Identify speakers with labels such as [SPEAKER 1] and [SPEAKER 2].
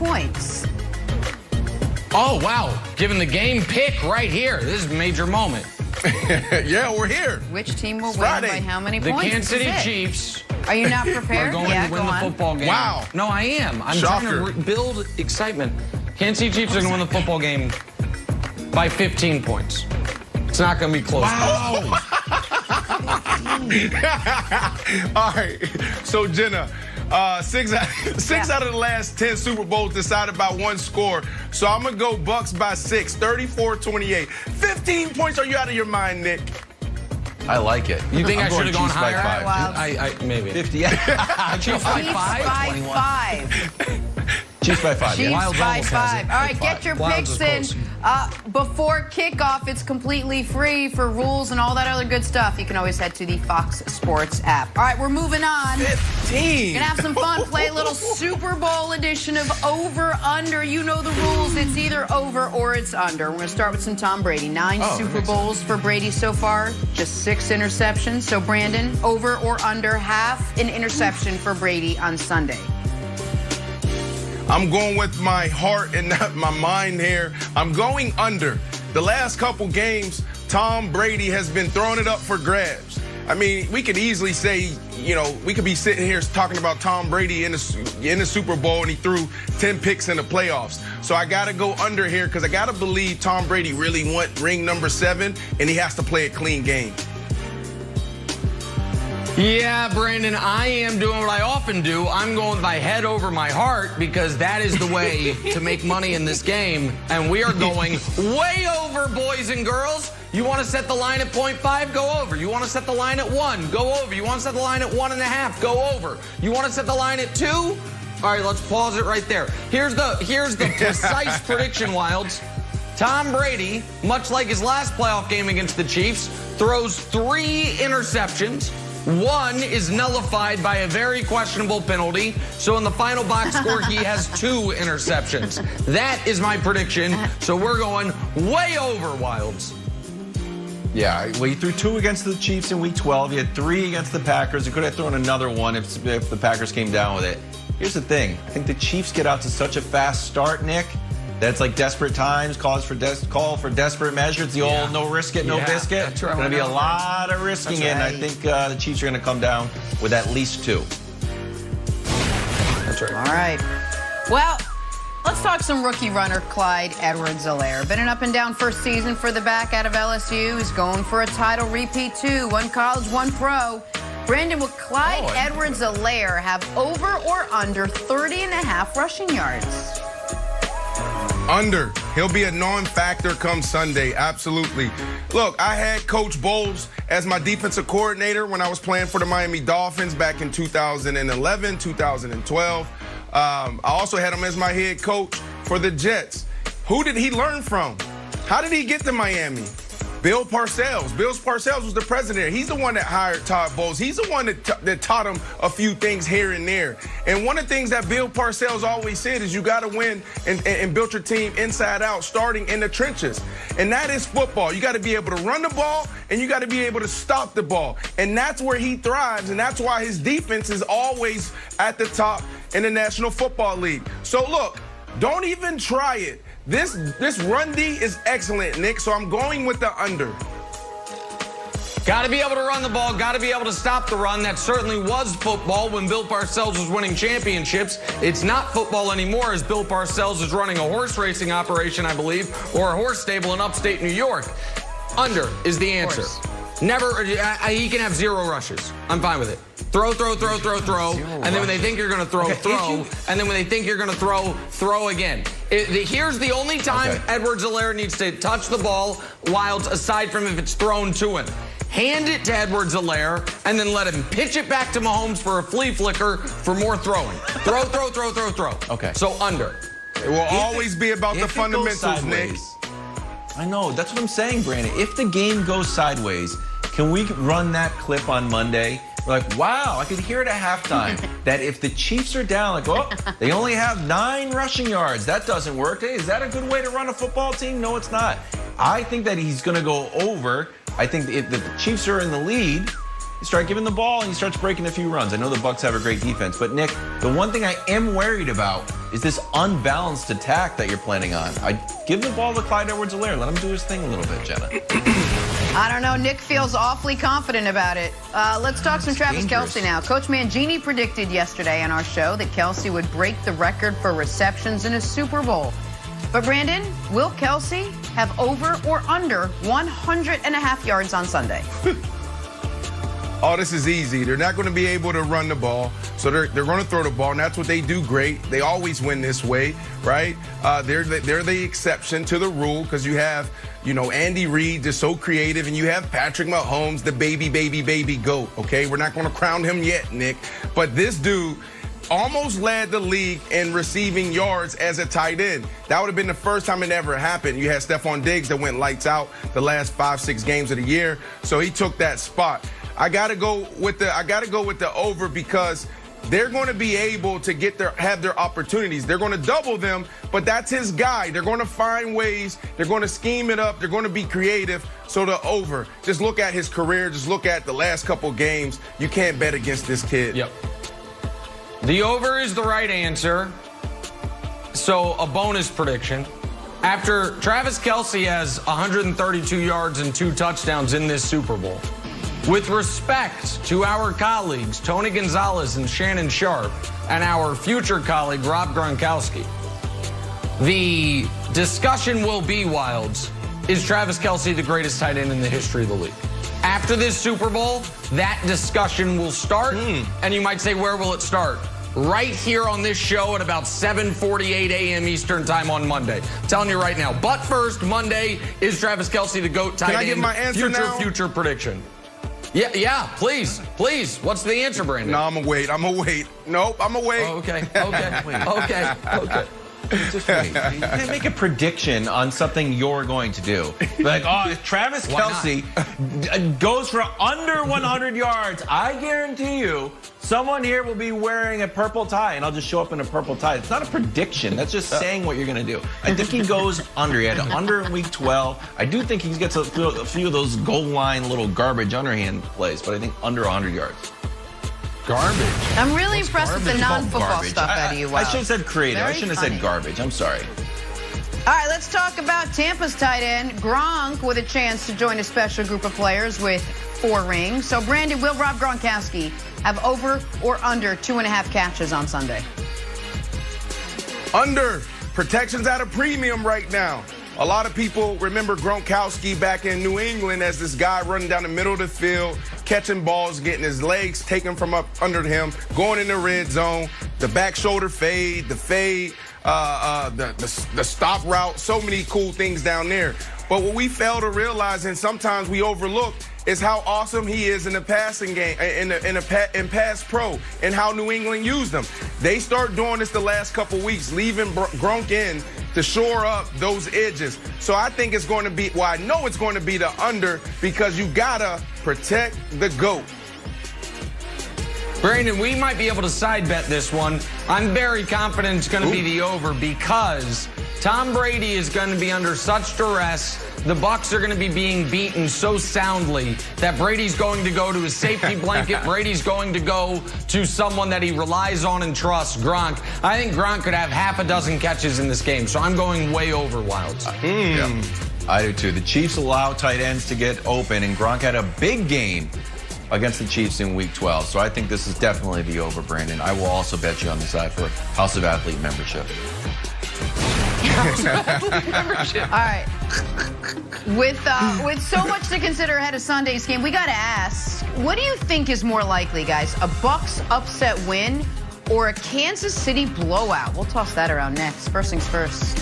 [SPEAKER 1] points?
[SPEAKER 2] Oh, wow. Giving the game pick right here. This is a major moment.
[SPEAKER 3] Yeah, we're here.
[SPEAKER 1] Which team will win
[SPEAKER 3] Friday.
[SPEAKER 1] by how many
[SPEAKER 2] The
[SPEAKER 1] points?
[SPEAKER 2] Kansas City Chiefs
[SPEAKER 1] Are you not prepared?
[SPEAKER 2] are going
[SPEAKER 1] Yeah,
[SPEAKER 2] to win
[SPEAKER 1] go
[SPEAKER 2] the
[SPEAKER 1] on.
[SPEAKER 2] football game.
[SPEAKER 3] Wow.
[SPEAKER 2] No, I am. I'm
[SPEAKER 3] Shocker.
[SPEAKER 2] trying to build excitement. Kansas City Chiefs are going to win the football game by 15 points. It's not going to be close.
[SPEAKER 3] Wow. All right. So, Jenna, six out of the last 10 Super Bowls decided by one score. So I'm going to go Bucs by 6, 34-28. 15 points. Are you out of your mind, Nick?
[SPEAKER 4] I like it.
[SPEAKER 2] You think
[SPEAKER 4] I'm
[SPEAKER 2] I should have
[SPEAKER 4] going
[SPEAKER 2] gone
[SPEAKER 4] Chiefs by
[SPEAKER 2] higher?
[SPEAKER 4] 5.
[SPEAKER 1] Wow.
[SPEAKER 2] Maybe.
[SPEAKER 4] 50.
[SPEAKER 2] Chiefs by
[SPEAKER 1] Chiefs
[SPEAKER 2] 5?
[SPEAKER 1] by
[SPEAKER 4] 21.
[SPEAKER 1] 5.
[SPEAKER 4] Chiefs by 5.
[SPEAKER 1] Chiefs
[SPEAKER 4] Yeah.
[SPEAKER 2] Wilds
[SPEAKER 1] by
[SPEAKER 2] almost has
[SPEAKER 1] 5.
[SPEAKER 2] it.
[SPEAKER 1] All right,
[SPEAKER 2] By
[SPEAKER 1] get your
[SPEAKER 2] Wilds
[SPEAKER 1] picks
[SPEAKER 2] is
[SPEAKER 1] in.
[SPEAKER 2] close.
[SPEAKER 1] Before kickoff, it's completely free for rules and all that other good stuff. You can always head to the Fox Sports app. All right, we're moving on.
[SPEAKER 3] 15.
[SPEAKER 1] Gonna have some fun. Play a little Super Bowl edition of Over Under. You know the rules. It's either over or it's under. We're gonna start with some Tom Brady. 9 Super Bowls for Brady so far. Just 6 interceptions. So Brandon, over or under half an interception for Brady on Sunday.
[SPEAKER 3] I'm going with my heart and not my mind here. I'm going under. The last couple games, Tom Brady has been throwing it up for grabs. I mean, we could easily say, you know, we could be sitting here talking about Tom Brady in the Super Bowl and he threw 10 picks in the playoffs. So I got to go under here because I got to believe Tom Brady really wants ring number 7 and he has to play a clean game.
[SPEAKER 2] Yeah, Brandon, I am doing what I often do. I'm going with my head over my heart because that is the way to make money in this game. And we are going way over, boys and girls. You want to set the line at 0.5? Go over. You want to set the line at 1? Go over. You want to set the line at 1.5? Go over. You want to set the line at 2? All right, let's pause it right there. Here's the precise prediction, Wilds. Tom Brady, much like his last playoff game against the Chiefs, throws 3 interceptions. 1 is nullified by a very questionable penalty. So in the final box score, he has 2 interceptions. That is my prediction. So we're going way over, Wilds.
[SPEAKER 4] Yeah, well, he threw 2 against the Chiefs in Week 12. He had 3 against the Packers. He could have thrown another one if the Packers came down with it. Here's the thing. I think the Chiefs get out to such a fast start, Nick, that it's like desperate times, call for desperate measures. It's the old no risk it, no biscuit.
[SPEAKER 2] That's right.
[SPEAKER 4] Going to be a lot of risking it, and I think the Chiefs are going to come down with at least 2.
[SPEAKER 2] That's right.
[SPEAKER 1] All right. Well, let's talk some rookie runner Clyde Edwards-Helaire. Been an up and down first season for the back out of LSU. He's going for a title repeat too. 1 college, 1 pro. Brandon, will Clyde Edwards-Helaire have over or under 30.5 rushing yards?
[SPEAKER 3] Under. He'll be a non-factor come Sunday. Absolutely. Look, I had Coach Bowles as my defensive coordinator when I was playing for the Miami Dolphins back in 2011, 2012. I also had him as my head coach for the Jets. Who did he learn from? How did he get to Miami? Bill Parcells. Bill Parcells was the president. He's the one that hired Todd Bowles. He's the one that taught him a few things here and there. And one of the things that Bill Parcells always said is you got to win and build your team inside out, starting in the trenches. And that is football. You got to be able to run the ball, and you got to be able to stop the ball. And that's where he thrives, and that's why his defense is always at the top in the National Football League. So, look, don't even try it. This run D is excellent, Nick, so I'm going with the under.
[SPEAKER 2] Got to be able to run the ball, got to be able to stop the run. That certainly was football when Bill Parcells was winning championships. It's not football anymore as Bill Parcells is running a horse racing operation, I believe, or a horse stable in upstate New York. Under is the answer. Never, he can have 0 rushes. I'm fine with it. Throw. And then when they think you're going to throw, throw. And then when they think you're going to throw again. Here's the only time Edwards-Helaire needs to touch the ball, Wilds, aside from if it's thrown to him. Hand it to Edwards-Helaire, and then let him pitch it back to Mahomes for a flea flicker for more throwing. Throw.
[SPEAKER 4] Okay.
[SPEAKER 2] So under.
[SPEAKER 3] It will always be about the fundamentals, Nick.
[SPEAKER 4] I know. That's what I'm saying, Brandon. If the game goes sideways, can we run that clip on Monday? We're like, wow, I could hear it at halftime that if the Chiefs are down, like, oh, they only have 9 rushing yards. That doesn't work. Hey, is that a good way to run a football team? No, it's not. I think that he's going to go over. I think if the Chiefs are in the lead, you start giving the ball and he starts breaking a few runs. I know the Bucs have a great defense, but Nick, the one thing I am worried about is this unbalanced attack that you're planning on. I give the ball to Clyde Edwards-Helaire. Let him do his thing a little bit, Jenna.
[SPEAKER 1] I don't know. Nick feels awfully confident about it. Let's talk some Travis Kelce now. Coach Mangini predicted yesterday on our show that Kelce would break the record for receptions in a Super Bowl. But Brandon, will Kelce have over or under 100.5 yards on Sunday?
[SPEAKER 3] Oh, this is easy. They're not going to be able to run the ball, so they're going to throw the ball, and that's what they do great. They always win this way, right? They're the exception to the rule because you have, Andy Reid, just so creative, and you have Patrick Mahomes, the baby GOAT, okay? We're not going to crown him yet, Nick, but this dude almost led the league in receiving yards as a tight end. That would have been the first time it ever happened. You had Stephon Diggs that went lights out the last 5-6 games of the year, so he took that spot. I gotta go with the over because they're going to be able to have their opportunities. They're going to double them, but that's his guy. They're going to find ways. They're going to scheme it up. They're going to be creative. So the over. Just look at his career. Just look at the last couple games. You can't bet against this kid.
[SPEAKER 2] Yep. The over is the right answer. So a bonus prediction. After Travis Kelce has 132 yards and 2 touchdowns in this Super Bowl, with respect to our colleagues, Tony Gonzalez and Shannon Sharp, and our future colleague, Rob Gronkowski, the discussion will be, Wilds, is Travis Kelce the greatest tight end in the history of the league? After this Super Bowl, that discussion will start, and you might say, where will it start? Right here on this show at about 7:48 a.m. Eastern time on Monday. I'm telling you right now. But first, Monday, is Travis Kelce the GOAT tight end?
[SPEAKER 3] Can I give my answer now?
[SPEAKER 2] Future prediction. Yeah, please. What's the answer, Brandon?
[SPEAKER 3] No, I'm gonna wait. Nope, I'm gonna wait.
[SPEAKER 2] Oh, okay. Okay.
[SPEAKER 4] Just wait. You can't make a prediction on something you're going to do. Like, if Travis Kelce goes for under 100 yards, I guarantee you someone here will be wearing a purple tie, and I'll just show up in a purple tie. It's not a prediction. That's just saying what you're going to do. I think he goes under. He had under in week 12. I do think he gets a few of those goal line little garbage underhand plays, but I think under 100 yards.
[SPEAKER 2] Garbage.
[SPEAKER 1] I'm really impressed with the non-football stuff out of you. Wow.
[SPEAKER 4] I should have said creative. I shouldn't have said garbage. I'm sorry.
[SPEAKER 1] All right, let's talk about Tampa's tight end, Gronk, with a chance to join a special group of players with 4 rings. So, Brandon, will Rob Gronkowski have over or under 2.5 catches on Sunday?
[SPEAKER 3] Under. Protection's at a premium right now. A lot of people remember Gronkowski back in New England as this guy running down the middle of the field, catching balls, getting his legs taken from up under him, going in the red zone, the back shoulder fade, the fade, the stop route, so many cool things down there. But what we fail to realize, and sometimes we overlook, is how awesome he is in the passing game, in pass pro, and how New England used him. They start doing this the last couple weeks, leaving Gronk in to shore up those edges. So I think it's going to be, I know it's going to be the under because you gotta protect the GOAT.
[SPEAKER 2] Brandon, we might be able to side bet this one. I'm very confident it's going to be the over because Tom Brady is going to be under such duress. The Bucs are going to be being beaten so soundly that Brady's going to go to his safety blanket. Brady's going to go to someone that he relies on and trusts, Gronk. I think Gronk could have half a dozen catches in this game, so I'm going way over, Wilds.
[SPEAKER 4] Yeah, I do too. The Chiefs allow tight ends to get open, and Gronk had a big game against the Chiefs in Week 12. So I think this is definitely the over, Brandon. I will also bet you on the side for House of Athlete membership.
[SPEAKER 1] All right. With so much to consider ahead of Sunday's game, we got to ask, what do you think is more likely, guys? A Bucs upset win or a Kansas City blowout? We'll toss that around next. First things first.